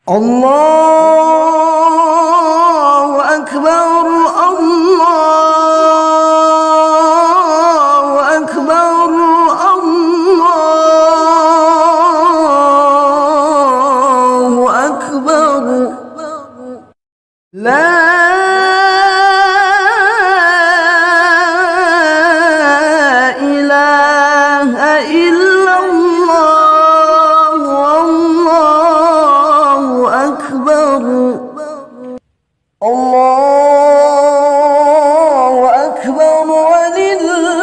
Allahu Akbar, Allahu Akbar, Allahu Akbar. La ilaha illallah, Allahu Akbar. Allahu Akbar walillahi.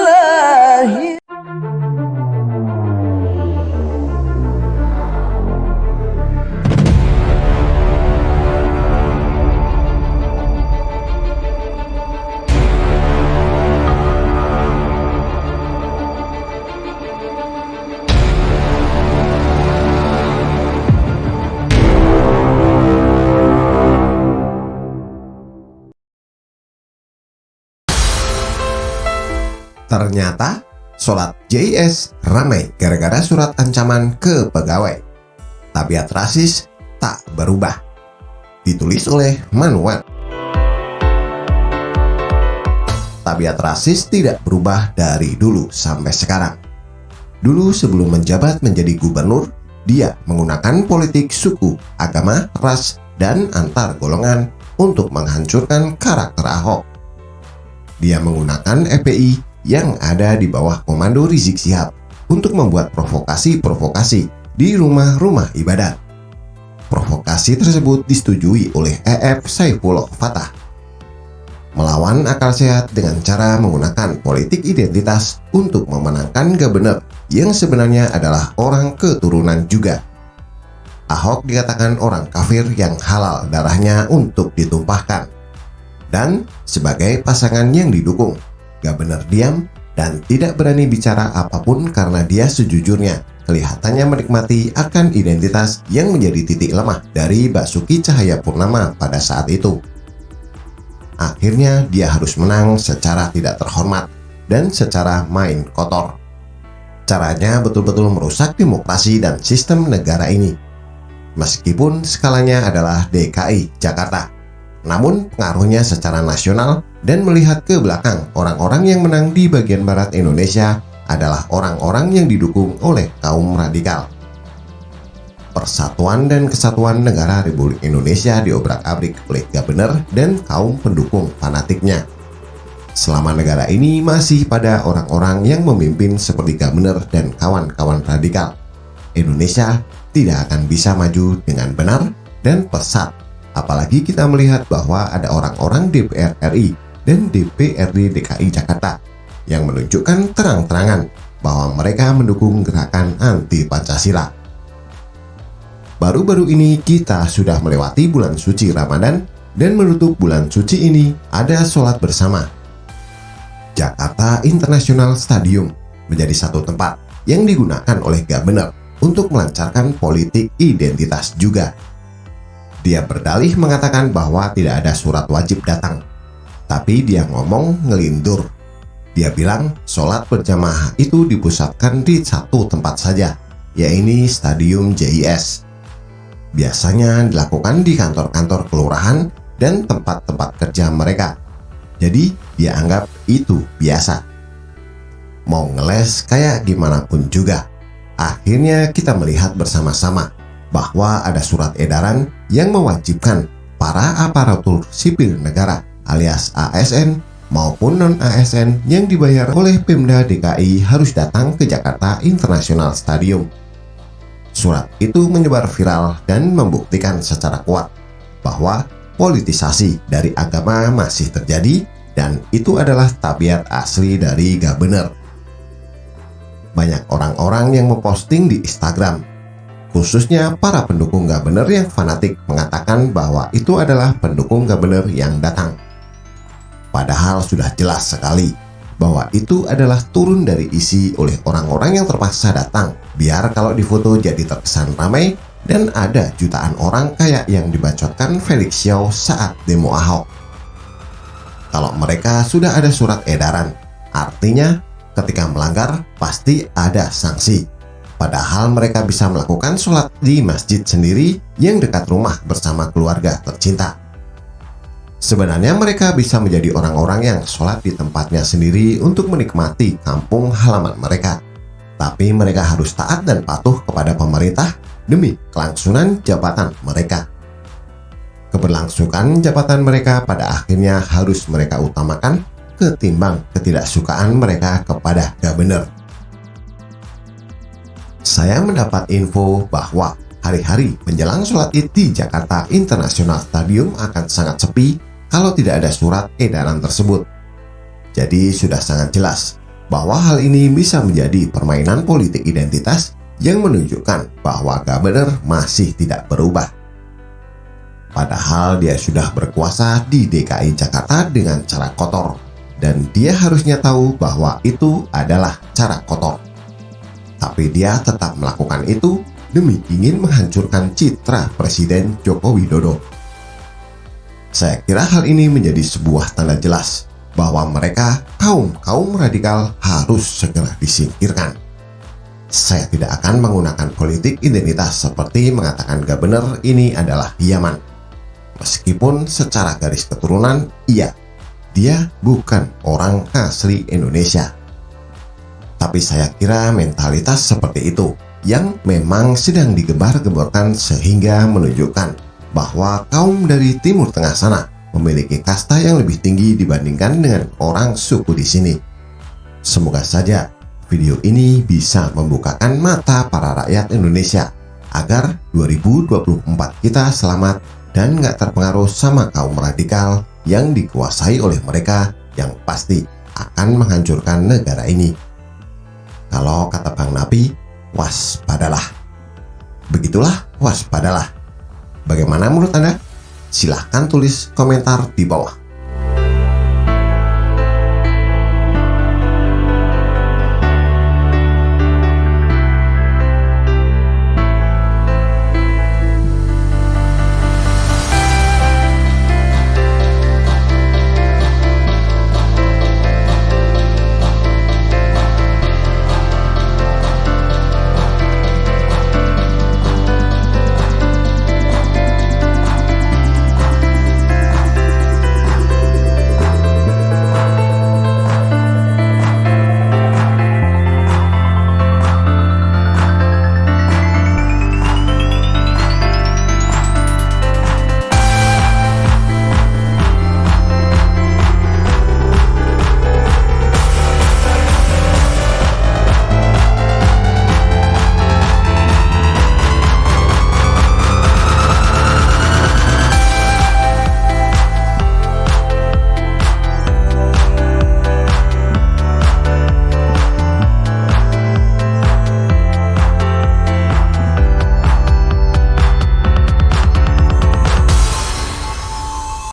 Ternyata sholat JIS ramai gara-gara surat ancaman ke pegawai. Tabiat rasis tak berubah. Ditulis oleh Manuel. Tabiat rasis tidak berubah dari dulu sampai sekarang. Dulu sebelum menjabat menjadi gubernur, dia menggunakan politik suku, agama, ras, dan antar golongan untuk menghancurkan karakter Ahok. Dia menggunakan FPI yang ada di bawah komando Rizik Syihab untuk membuat provokasi-provokasi di rumah-rumah ibadat. Provokasi tersebut disetujui oleh EF Saifullah Fatah. Melawan akal sehat dengan cara menggunakan politik identitas untuk memenangkan gubernur yang sebenarnya adalah orang keturunan juga. Ahok dikatakan orang kafir yang halal darahnya untuk ditumpahkan. Dan sebagai pasangan yang didukung, Gubernur diam dan tidak berani bicara apapun karena dia sejujurnya kelihatannya menikmati akan identitas yang menjadi titik lemah dari Basuki Cahayapurnama pada saat itu. Akhirnya dia harus menang secara tidak terhormat dan secara main kotor. Caranya betul-betul merusak demokrasi dan sistem negara ini. Meskipun skalanya adalah DKI Jakarta, namun pengaruhnya secara nasional dan melihat ke belakang, orang-orang yang menang di bagian barat Indonesia adalah orang-orang yang didukung oleh kaum radikal. Persatuan dan Kesatuan Negara Republik Indonesia diobrak-abrik oleh gubernur dan kaum pendukung fanatiknya. Selama negara ini masih pada orang-orang yang memimpin seperti gubernur dan kawan-kawan radikal, Indonesia tidak akan bisa maju dengan benar dan pesat. Apalagi kita melihat bahwa ada orang-orang DPR RI dan DPRD DKI Jakarta yang menunjukkan terang-terangan bahwa mereka mendukung gerakan anti Pancasila. Baru-baru ini kita sudah melewati bulan suci Ramadan dan menutup bulan suci ini ada sholat bersama. Jakarta International Stadium menjadi satu tempat yang digunakan oleh gubernur untuk melancarkan politik identitas juga. Dia berdalih mengatakan bahwa tidak ada surat wajib datang. Tapi dia ngomong ngelindur. Dia bilang sholat berjamaah itu dipusatkan di satu tempat saja, yaitu Stadium JIS. Biasanya dilakukan di kantor-kantor kelurahan dan tempat-tempat kerja mereka. Jadi dia anggap itu biasa. Mau ngeles kayak gimana pun juga. Akhirnya kita melihat bersama-sama bahwa ada surat edaran yang mewajibkan para aparatur sipil negara alias ASN maupun non-ASN yang dibayar oleh Pemda DKI harus datang ke Jakarta International Stadium. Surat itu menyebar viral dan membuktikan secara kuat bahwa politisasi dari agama masih terjadi dan itu adalah tabiat asli dari gubernur. Banyak orang-orang yang memposting di Instagram, khususnya para pendukung gubernur yang fanatik mengatakan bahwa itu adalah pendukung gubernur yang datang. Padahal sudah jelas sekali bahwa itu adalah turun dari isi oleh orang-orang yang terpaksa datang biar kalau difoto jadi terkesan ramai dan ada jutaan orang kayak yang dibacotkan Felix Xiao saat demo Ahok. Kalau mereka sudah ada surat edaran, artinya ketika melanggar pasti ada sanksi. Padahal mereka bisa melakukan sholat di masjid sendiri yang dekat rumah bersama keluarga tercinta. Sebenarnya mereka bisa menjadi orang-orang yang sholat di tempatnya sendiri untuk menikmati kampung halaman mereka. Tapi mereka harus taat dan patuh kepada pemerintah demi kelangsungan jabatan mereka. Keberlangsungan jabatan mereka pada akhirnya harus mereka utamakan ketimbang ketidaksukaan mereka kepada gubernur. Saya mendapat info bahwa hari-hari menjelang sholat Id di Jakarta International Stadium akan sangat sepi kalau tidak ada surat edaran tersebut. Jadi sudah sangat jelas bahwa hal ini bisa menjadi permainan politik identitas yang menunjukkan bahwa gubernur masih tidak berubah. Padahal dia sudah berkuasa di DKI Jakarta dengan cara kotor, dan dia harusnya tahu bahwa itu adalah cara kotor. Tapi dia tetap melakukan itu demi ingin menghancurkan citra Presiden Joko Widodo. Saya kira hal ini menjadi sebuah tanda jelas bahwa mereka kaum radikal harus segera disingkirkan. Saya tidak akan menggunakan politik identitas seperti mengatakan gubernur ini adalah Yaman. Meskipun secara garis keturunan, iya, dia bukan orang asli Indonesia. Tapi saya kira mentalitas seperti itu yang memang sedang digembar-gemborkan sehingga menunjukkan bahwa kaum dari Timur Tengah sana memiliki kasta yang lebih tinggi dibandingkan dengan orang suku di sini. Semoga saja video ini bisa membukakan mata para rakyat Indonesia agar 2024 kita selamat dan nggak terpengaruh sama kaum radikal yang dikuasai oleh mereka yang pasti akan menghancurkan negara ini. Kalau kata Bang Nabi, waspadalah. Begitulah, waspadalah. Bagaimana menurut Anda? Silahkan tulis komentar di bawah.